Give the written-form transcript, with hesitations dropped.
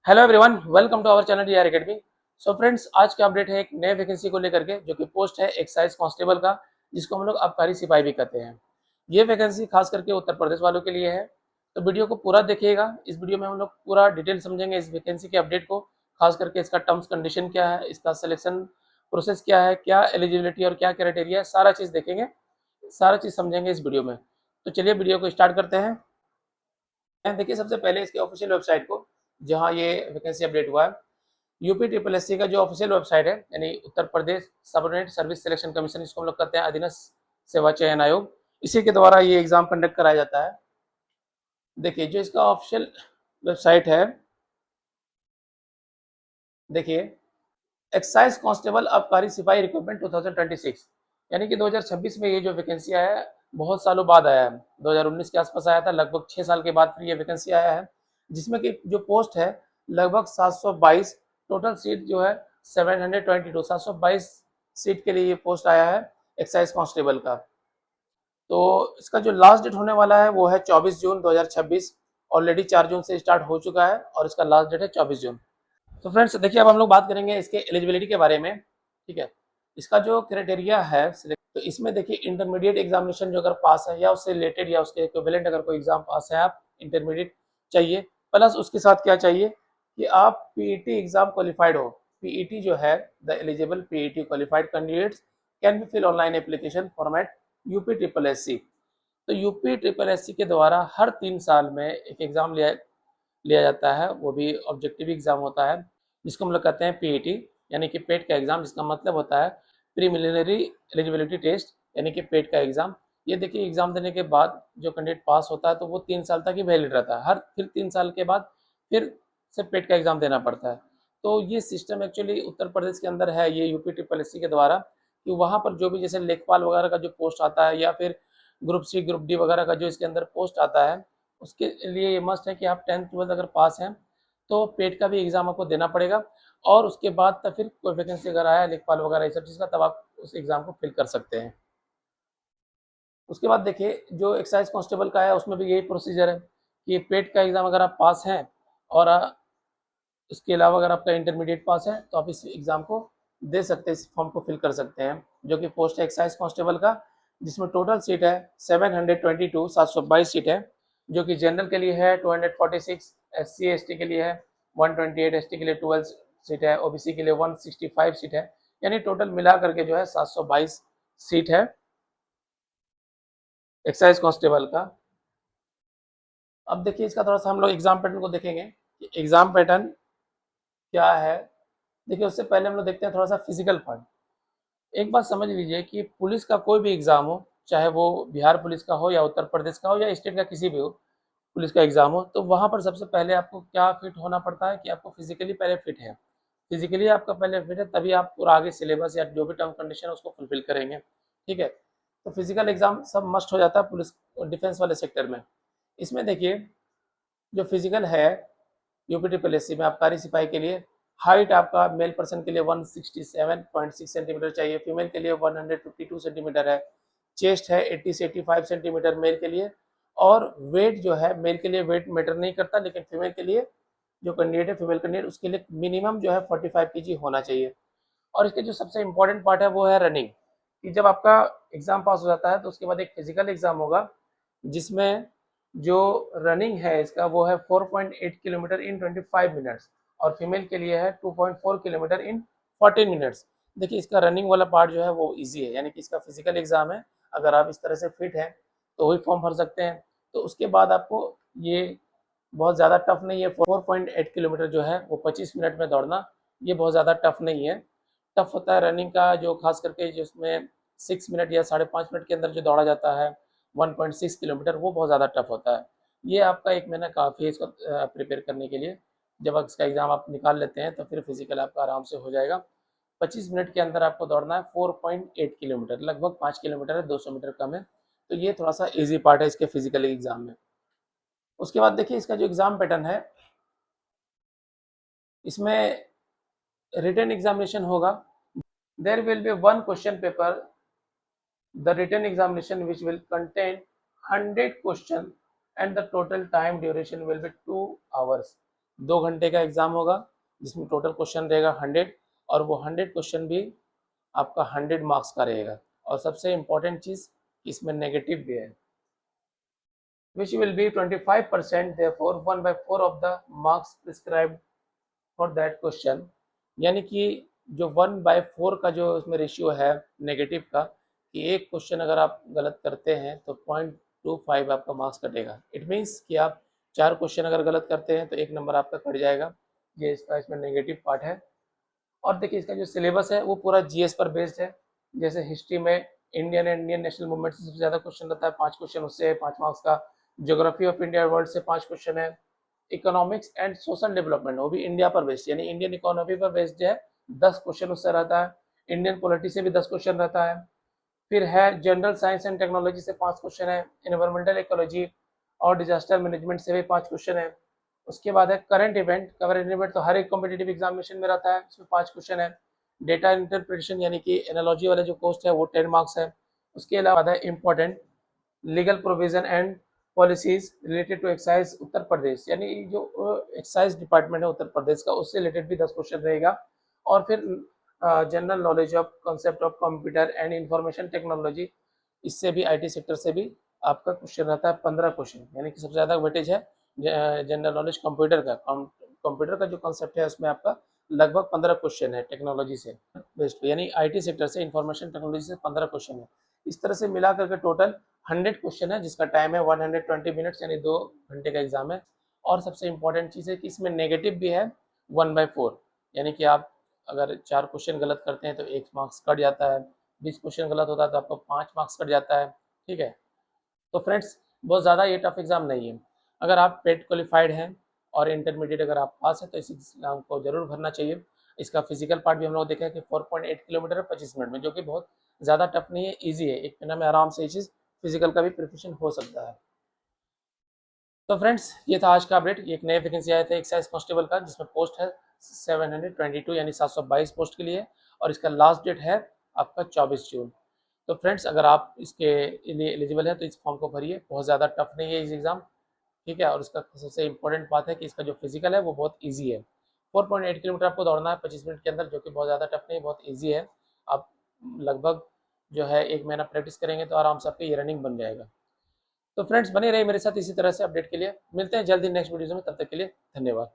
Hello everyone, welcome to our channel DR academy. So friends, आज का update है एक नए वैकेंसी को लेकर के, जो कि पोस्ट है एक्साइज कांस्टेबल का, जिसको हम लोग आबकारी सिपाही भी कहते हैं। ये वैकेंसी खास करके उत्तर प्रदेश वालों के लिए है। तो वीडियो को पूरा देखिएगा। इस वीडियो में हम लोग पूरा डिटेल समझेंगे इस वैकेंसी के अपडेट को, खास करके इसका टर्म्स कंडीशन क्या है, इसका सिलेक्शन प्रोसेस क्या है, क्या एलिजिबिलिटी और क्या क्राइटेरिया है, सारा चीज़ देखेंगे, सारा चीज़ समझेंगे इस वीडियो में। तो चलिए वीडियो को स्टार्ट करते हैं। देखिए, सबसे पहले इसकी ऑफिशियल वेबसाइट को, जहाँ ये वैकेंसी अपडेट हुआ है, यूपी ट्रिपल एस सी का जो ऑफिशियल वेबसाइट है, यानी Uttar Pradesh subordinate service selection commission, इसको हम लोग कहते हैं अधीनस्थ सेवा चयन आयोग, इसी के द्वारा ये एग्जाम कंडक्ट कराया जाता है। देखिए, जो इसका ऑफिशियल वेबसाइट है, देखिए, एक्साइज कांस्टेबल आबकारी सिपाही रिक्रूटमेंट 2026, यानी कि 2026 में ये जो वैकेंसी आया है, बहुत सालों बाद आया है। 2019 के आसपास आया था, लगभग 6 साल के बाद फिर ये वैकेंसी आया है, जिसमें कि जो पोस्ट है लगभग 722, टोटल सीट जो है 722, 722 सीट के लिए ये पोस्ट आया है एक्साइज कांस्टेबल का। तो इसका जो लास्ट डेट होने वाला है वो है 24 जून 2026। ऑलरेडी 4 जून से स्टार्ट हो चुका है और इसका लास्ट डेट है 24 जून। तो फ्रेंड्स, देखिए, अब हम लोग बात करेंगे इसके एलिजिबिलिटी के बारे में। ठीक है, इसका जो क्राइटेरिया है, तो इसमें देखिए, इंटरमीडिएट एग्जामिनेशन जो अगर पास है या उससे रिलेटेड या उसके इक्विवेलेंट अगर कोई एग्जाम पास है, आप इंटरमीडिएट चाहिए, प्लस उसके साथ क्या चाहिए कि आप पीईटी एग्जाम क्वालिफाइड हो। पीईटी जो है, the eligible PET qualified candidates can be fill online application format UP triple S C. तो यूपी ट्रिपल एस सी के द्वारा हर 3 साल में एक एग्जाम लिया लिया जाता है, वो भी ऑब्जेक्टिव एग्जाम होता है, जिसको हम लोग कहते हैं पीईटी, यानी कि पेट का एग्जाम, जिसका मतलब होता है प्रीलिमिनरी एलिजिबिलिटी टेस्ट, यानी कि पेट का एग्जाम। ये देखिए, एग्जाम देने के बाद जो कैंडिडेट पास होता है तो वो 3 साल तक ही वैलिड रहता है। हर फिर 3 साल के बाद फिर से पेट का एग्जाम देना पड़ता है। तो ये सिस्टम एक्चुअली उत्तर प्रदेश के अंदर है, ये यूपी ट्रिपल एस सी के द्वारा, कि वहाँ पर जो भी जैसे लेखपाल वगैरह का जो पोस्ट आता है, या फिर ग्रुप सी ग्रुप डी वगैरह का जो इसके अंदर पोस्ट आता है, उसके लिए ये मस्ट है कि आप 10th 12th अगर पास हैं तो पेट का भी एग्ज़ाम आपको देना पड़ेगा, और उसके बाद तब फिर कोई वैकेंसी अगर आया लेखपाल वगैरह ये सब चीज़ का, तब आप उस एग्ज़ाम को फिल कर सकते हैं। उसके बाद देखिए, जो एक्साइज कांस्टेबल का है उसमें भी यही प्रोसीजर है कि पेट का एग्ज़ाम अगर आप पास हैं, और इसके अलावा अगर आपका इंटरमीडिएट पास है, तो आप इस एग्ज़ाम को दे सकते हैं, इस फॉर्म को फिल कर सकते हैं, जो कि पोस्ट है एक्साइज कांस्टेबल का, जिसमें टोटल सीट है 722, 722 सीट है, जो कि जनरल के लिए है 246, SC ST के लिए है 128, ST के लिए 12 सीट है, OBC के लिए 165 सीट है, यानी टोटल मिला करके जो है 722 सीट है एक्साइज कांस्टेबल का। अब देखिए, इसका थोड़ा सा हम लोग एग्जाम पैटर्न को देखेंगे कि एग्जाम पैटर्न क्या है। देखिए, उससे पहले हम लोग देखते हैं थोड़ा सा फिजिकल पार्ट। एक बात समझ लीजिए कि पुलिस का कोई भी एग्जाम हो, चाहे वो बिहार पुलिस का हो या उत्तर प्रदेश का हो या स्टेट का किसी भी हो, पुलिस का एग्जाम हो, तो वहाँ पर सबसे पहले आपको क्या फिट होना पड़ता है कि आपको फिजिकली पहले फिट है। फिजिकली आपका पहले फिट है, तभी आप पूरा आगे सिलेबस या जो भी टर्म कंडीशन है उसको फुलफिल करेंगे। ठीक है, तो फिजिकल एग्जाम सब मस्ट हो जाता है पुलिस डिफेंस वाले सेक्टर में। इसमें देखिए, जो फिजिकल है यूपी ट्रिपल एस सी में आबकारी सिपाही के लिए, हाइट आपका मेल पर्सन के लिए 167.6 सेंटीमीटर चाहिए, फीमेल के लिए 152 सेंटीमीटर है, चेस्ट है 80 से 85 सेंटीमीटर मेल के लिए, और वेट जो है, मेल के लिए वेट मैटर नहीं करता, लेकिन फीमेल के लिए जो कैंडिडेट है, फीमेल कैंडिडेट, उसके लिए मिनिमम जो है 45 kg होना चाहिए। और इसके जो सबसे इंपॉर्टेंट पार्ट है वो है रनिंग, कि जब आपका एग्जाम पास हो जाता है तो उसके बाद एक फिजिकल एग्जाम होगा, जिसमें जो रनिंग है इसका वो है 4.8 किलोमीटर इन 25 मिनट्स, और फीमेल के लिए है 2.4 किलोमीटर इन 14 मिनट्स। देखिए, इसका रनिंग वाला पार्ट जो है वो ईजी है, यानी कि इसका फिजिकल एग्जाम है, अगर आप इस तरह से फिट हैं तो वही फॉर्म भर सकते हैं। तो उसके बाद आपको ये बहुत ज़्यादा टफ नहीं है, 4.8 किलोमीटर जो है वो 25 मिनट में दौड़ना, ये बहुत ज़्यादा टफ नहीं है। टफ होता है रनिंग का, जो खास करके जिसमें 6 मिनट या 5.5 मिनट के अंदर जो दौड़ा जाता है 1.6 किलोमीटर, वो बहुत ज़्यादा टफ होता है। ये आपका 1 महीना काफ़ी है इसको प्रिपेयर करने के लिए। जब आप इसका एग्ज़ाम आप निकाल लेते हैं तो फिर फिजिकल आपका आराम से हो जाएगा। 25 मिनट के अंदर आपको दौड़ना है 4.8 किलोमीटर, लगभग 5 किलोमीटर है, 200 मीटर कम है। तो ये थोड़ा सा ईजी पार्ट है इसके फिजिकल एग्ज़ाम में। उसके बाद देखिए, इसका जो एग्ज़ाम पैटर्न है, इसमें रिटन एग्जामिनेशन होगा। There will be one question paper, the written examination which will contain 100 questions, and the total time duration will be 2 hours। 2 घंटे का एग्ज़ाम होगा, जिसमें टोटल क्वेश्चन रहेगा 100, और वो 100 क्वेश्चन भी आपका 100 मार्क्स का रहेगा। और सबसे इम्पोर्टेंट चीज़, इसमें नेगेटिव भी है, which will be 25%, therefore 1/4 of the marks prescribed for that question। यानी कि जो 1/4 का जो इसमें रेशियो है नेगेटिव का, कि एक क्वेश्चन अगर आप गलत करते हैं तो 0.25 आपका मार्क्स कटेगा। इट मीन्स कि आप 4 क्वेश्चन अगर गलत करते हैं तो 1 नंबर आपका कट जाएगा। ये इसका इसमें नेगेटिव पार्ट है। और देखिए, इसका जो सिलेबस है वो पूरा जीएस पर बेस्ड है। जैसे हिस्ट्री में Indian and Indian national movement से सबसे ज़्यादा क्वेश्चन रहता है, 5 क्वेश्चन उससे है, 5 मार्क्स का। ज्योग्राफी ऑफ इंडिया वर्ल्ड से 5 क्वेश्चन है। इकोनॉमिक्स एंड सोशल डेवलपमेंट, वो भी इंडिया पर बेस्ड, यानी इंडियन इकोनॉमी पर बेस्ड है, 10 क्वेश्चन उससे रहता है। इंडियन पॉलिटी से भी 10 क्वेश्चन रहता है। फिर है जनरल साइंस एंड टेक्नोलॉजी से 5 क्वेश्चन है। एनवायरमेंटल इकोलॉजी और डिजास्टर मैनेजमेंट से भी 5 क्वेश्चन है। उसके बाद है करंट इवेंट तो हर एक कॉम्पिटेटिव एग्जामिनेशन में रहता है, उसमें 5 क्वेश्चन है। डेटा इंटरप्रिटेशन यानी कि एनालॉजी वाला जो कोर्स है वो 10 मार्क्स है। उसके अलावा है important legal provision and policies related to excise Uttar Pradesh, यानी जो एक्साइज डिपार्टमेंट है उत्तर प्रदेश का, उससे रिलेटेड भी 10 क्वेश्चन रहेगा। और फिर general knowledge of concept of computer and information technology, इससे भी आईटी सेक्टर से भी आपका क्वेश्चन रहता है 15 क्वेश्चन, यानी कि सबसे ज़्यादा वेटेज है जनरल नॉलेज कंप्यूटर का। कंप्यूटर का जो कॉन्सेप्ट है उसमें आपका लगभग 15 क्वेश्चन है टेक्नोलॉजी से बेस्ड, यानी आईटी सेक्टर से इंफॉर्मेशन टेक्नोलॉजी से 15 क्वेश्चन है। इस तरह से मिला करके टोटल 100 क्वेश्चन है, जिसका टाइम है 120 मिनट्स, यानी 2 घंटे का एग्जाम है। और सबसे इंपॉर्टेंट चीज़ है कि इसमें नेगेटिव भी है 1/4, यानी कि आप अगर 4 क्वेश्चन गलत करते हैं तो 1 मार्क्स कट जाता है, 20 क्वेश्चन गलत होता है तो आपको 5 मार्क्स कट जाता है। ठीक है, तो फ्रेंड्स बहुत ज़्यादा ये टफ एग्ज़ाम नहीं है। अगर आप पेट क्वालिफाइड हैं और इंटरमीडिएट अगर आप पास हैं तो इस एग्ज़ाम को ज़रूर भरना चाहिए। इसका फिजिकल पार्ट भी हम लोग देखा है कि 4.8 किलोमीटर है 25 मिनट में, जो कि बहुत ज़्यादा टफ नहीं है, ईजी है। 1 महीना में आराम से ये चीज़ फिजिकल का भी प्रिपरेशन हो सकता है। तो फ्रेंड्स ये था आज का अपडेट। ये एक नए वैकेंसी आया था एक्साइज कांस्टेबल का, जिसमें पोस्ट है 722 यानी 722 पोस्ट के लिए, और इसका लास्ट डेट है आपका 24 जून। तो फ्रेंड्स अगर आप इसके लिए एलिजिबल है तो इस फॉर्म को भरिए, बहुत ज़्यादा टफ नहीं है इस एग्ज़ाम। ठीक है, और इसका सबसे इंपॉर्टेंट बात है कि इसका जो फिजिकल है वो बहुत ईजी है। 4.8 किलोमीटर आपको दौड़ना है 25 मिनट के अंदर, जो कि बहुत ज़्यादा टफ नहीं, बहुत ईजी है। आप लगभग जो है 1 महीना प्रैक्टिस करेंगे तो आराम से आपकी ये रनिंग बन जाएगा। तो फ्रेंड्स बने रहिए मेरे साथ इसी तरह से अपडेट के लिए। मिलते हैं जल्दी नेक्स्ट वीडियो में, तब तक के लिए धन्यवाद।